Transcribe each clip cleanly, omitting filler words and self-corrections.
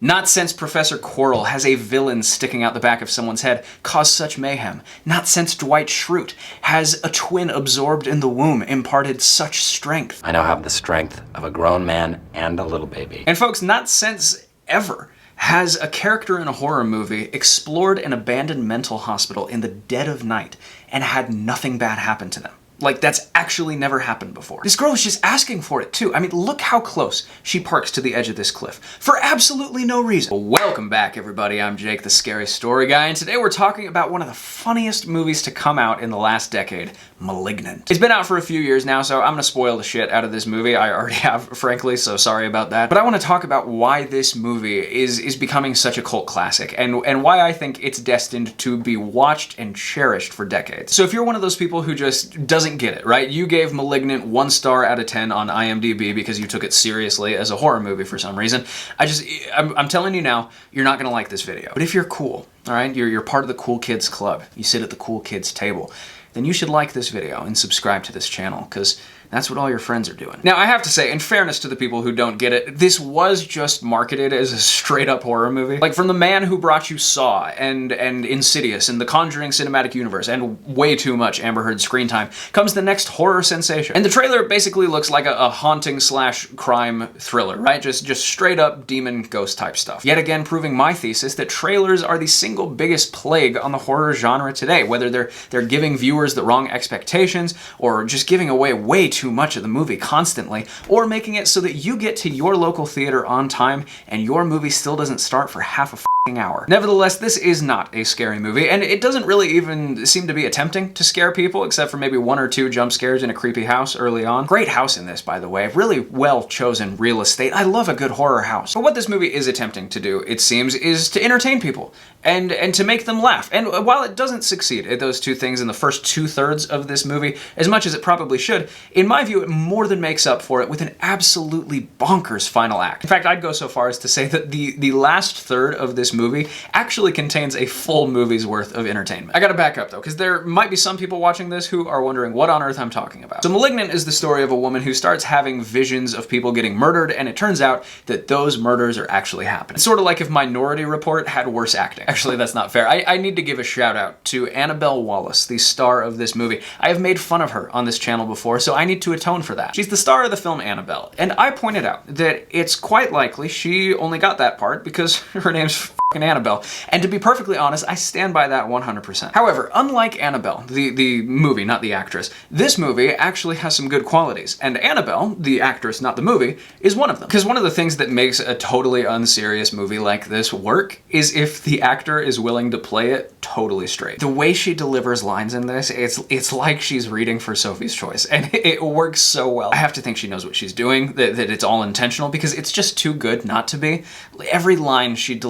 Not since Professor Quirrell has a villain sticking out the back of someone's head caused such mayhem. Not since Dwight Schrute has a twin absorbed in the womb imparted such strength. I now have the strength of a grown man and a little baby. And folks, not since ever has a character in a horror movie explored an abandoned mental hospital in the dead of night and had nothing bad happen to them. Like, that's actually never happened before. This girl is just asking for it, too. I mean, look how close she parks to the edge of this cliff, for absolutely no reason. Welcome back, everybody. I'm Jake, the Scary Story Guy, and today we're talking about one of the funniest movies to come out in the last decade, Malignant. It's been out for a few years now, so I'm gonna spoil the shit out of this movie. I already have, frankly, so sorry about that. But I want to talk about why this movie is becoming such a cult classic, and why I think it's destined to be watched and cherished for decades. So if you're one of those people who just doesn't get it, right? You gave Malignant 1 star out of 10 on IMDb because you took it seriously as a horror movie for some reason. I'm telling you now, you're not gonna like this video. But if you're cool, all right, you're part of the cool kids club, you sit at the cool kids table, then you should like this video and subscribe to this channel, because that's what all your friends are doing. Now, I have to say, in fairness to the people who don't get it, this was just marketed as a straight-up horror movie. Like, from the man who brought you Saw, and Insidious, and the Conjuring cinematic universe, and way too much Amber Heard screen time, comes the next horror sensation. And the trailer basically looks like a haunting slash crime thriller, right? Just straight-up demon ghost type stuff. Yet again, proving my thesis that trailers are the single biggest plague on the horror genre today, whether they're giving viewers the wrong expectations, or just giving away way too much of the movie constantly, or making it so that you get to your local theater on time and your movie still doesn't start for half a hour. Nevertheless, this is not a scary movie, and it doesn't really even seem to be attempting to scare people, except for maybe 1 or 2 jump scares in a creepy house early on. Great house in this, by the way. Really well chosen real estate. I love a good horror house. But what this movie is attempting to do, it seems, is to entertain people and to make them laugh. And while it doesn't succeed at those two things in the first 2/3 of this movie, as much as it probably should, in my view, it more than makes up for it with an absolutely bonkers final act. In fact, I'd go so far as to say that the last third of this movie actually contains a full movie's worth of entertainment. I gotta back up though, because there might be some people watching this who are wondering what on earth I'm talking about. So Malignant is the story of a woman who starts having visions of people getting murdered, and it turns out that those murders are actually happening. It's sort of like if Minority Report had worse acting. Actually, that's not fair. I need to give a shout out to Annabelle Wallis, the star of this movie. I have made fun of her on this channel before, so I need to atone for that. She's the star of the film Annabelle, and I pointed out that it's quite likely she only got that part because her name's Annabelle. And to be perfectly honest, I stand by that 100%. However, unlike Annabelle, the movie, not the actress, this movie actually has some good qualities. And Annabelle, the actress, not the movie, is one of them. Because one of the things that makes a totally unserious movie like this work is if the actor is willing to play it totally straight. The way she delivers lines in this, it's like she's reading for Sophie's Choice, and it works so well. I have to think she knows what she's doing, that it's all intentional, because it's just too good not to be. Every line she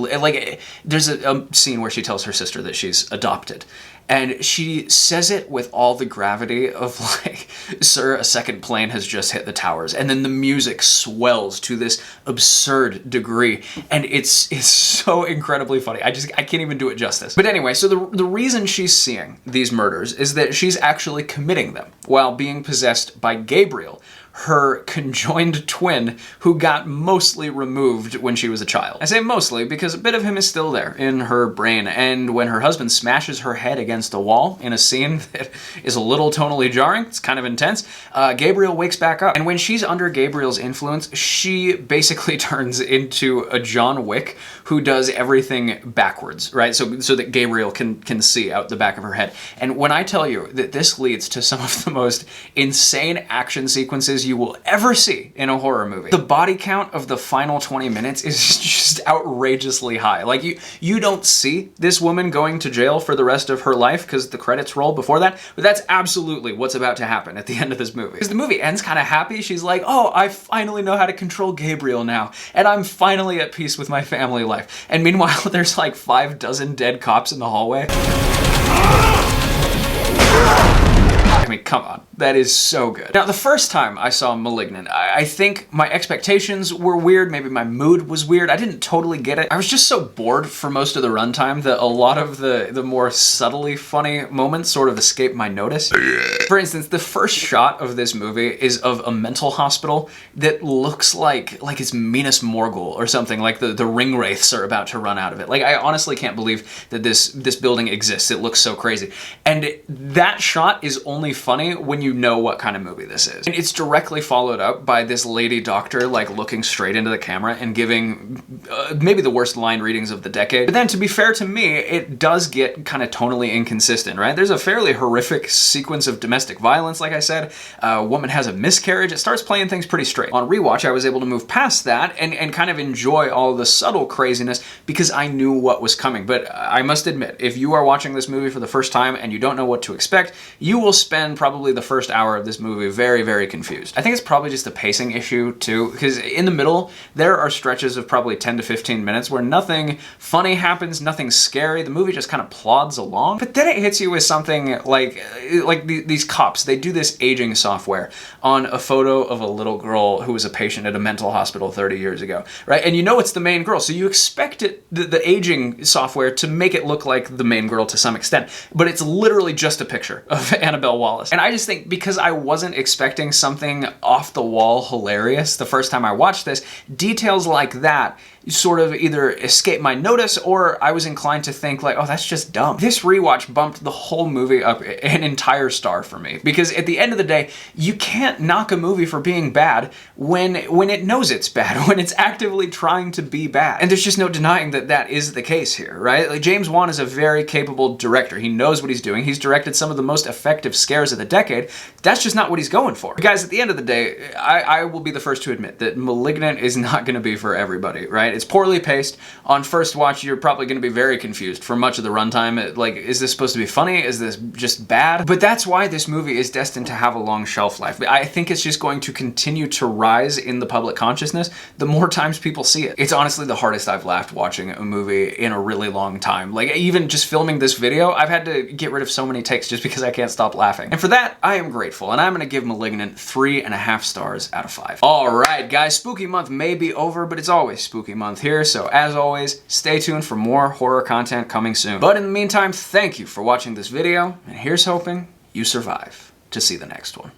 there's a scene where she tells her sister that she's adopted, and she says it with all the gravity of like, sir, a second plane has just hit the towers, and then the music swells to this absurd degree, and it's so incredibly funny. I can't even do it justice. But anyway, so the reason she's seeing these murders is that she's actually committing them while being possessed by Gabriel, her conjoined twin, who got mostly removed when she was a child. I say mostly because a bit of him is still there in her brain, and when her husband smashes her head against a wall in a scene that is a little tonally jarring, it's kind of intense, Gabriel wakes back up. And when she's under Gabriel's influence, she basically turns into a John Wick who does everything backwards, right? So that Gabriel can see out the back of her head. And when I tell you that this leads to some of the most insane action sequences you will ever see in a horror movie, the body count of the final 20 minutes is just outrageously high. Like, you don't see this woman going to jail for the rest of her life because the credits roll before that, but that's absolutely what's about to happen at the end of this movie. Because the movie ends kind of happy. She's like, oh, I finally know how to control Gabriel now, and I'm finally at peace with my family life. And meanwhile, there's like 5 dozen dead cops in the hallway. I mean, come on. That is so good. Now, the first time I saw *Malignant*, I think my expectations were weird, maybe my mood was weird, I didn't totally get it. I was just so bored for most of the runtime that a lot of the more subtly funny moments sort of escaped my notice. For instance, the first shot of this movie is of a mental hospital that looks like it's Minas Morgul or something, like the ring wraiths are about to run out of it. Like, I honestly can't believe that this building exists. It looks so crazy. And that shot is only funny when you know what kind of movie this is. And it's directly followed up by this lady doctor, like, looking straight into the camera and giving maybe the worst line readings of the decade. But then, to be fair to me, it does get kind of tonally inconsistent, right? There's a fairly horrific sequence of domestic violence, like I said. A woman has a miscarriage. It starts playing things pretty straight. On rewatch, I was able to move past that and kind of enjoy all the subtle craziness because I knew what was coming. But I must admit, if you are watching this movie for the first time and you don't know what to expect, you will spend probably the first hour of this movie very, very confused. I think it's probably just a pacing issue too, because in the middle, there are stretches of probably 10 to 15 minutes where nothing funny happens, nothing scary. The movie just kind of plods along. But then it hits you with something like these cops, they do this aging software on a photo of a little girl who was a patient at a mental hospital 30 years ago, right? And you know it's the main girl, so you expect the aging software to make it look like the main girl to some extent, but it's literally just a picture of Annabelle Wallis. And I just think because I wasn't expecting something off-the-wall hilarious the first time I watched this, details like that sort of either escaped my notice or I was inclined to think like, oh, that's just dumb. This rewatch bumped the whole movie up an entire star for me, because at the end of the day, you can't knock a movie for being bad when it knows it's bad, when it's actively trying to be bad. And there's just no denying that that is the case here, right? Like, James Wan is a very capable director. He knows what he's doing. He's directed some of the most effective scares of the decade. That's just not what he's going for. Guys, at the end of the day, I will be the first to admit that *Malignant* is not going to be for everybody, right? It's poorly paced. On first watch, you're probably going to be very confused for much of the runtime. Like, is this supposed to be funny? Is this just bad? But that's why this movie is destined to have a long shelf life. I think it's just going to continue to rise in the public consciousness the more times people see it. It's honestly the hardest I've laughed watching a movie in a really long time. Like, even just filming this video, I've had to get rid of so many takes just because I can't stop laughing. And for that, I am grateful, and I'm going to give *Malignant* 3.5 stars out of 5. Alright guys, spooky month may be over, but it's always spooky month here, so as always, stay tuned for more horror content coming soon. But in the meantime, thank you for watching this video, and here's hoping you survive to see the next one.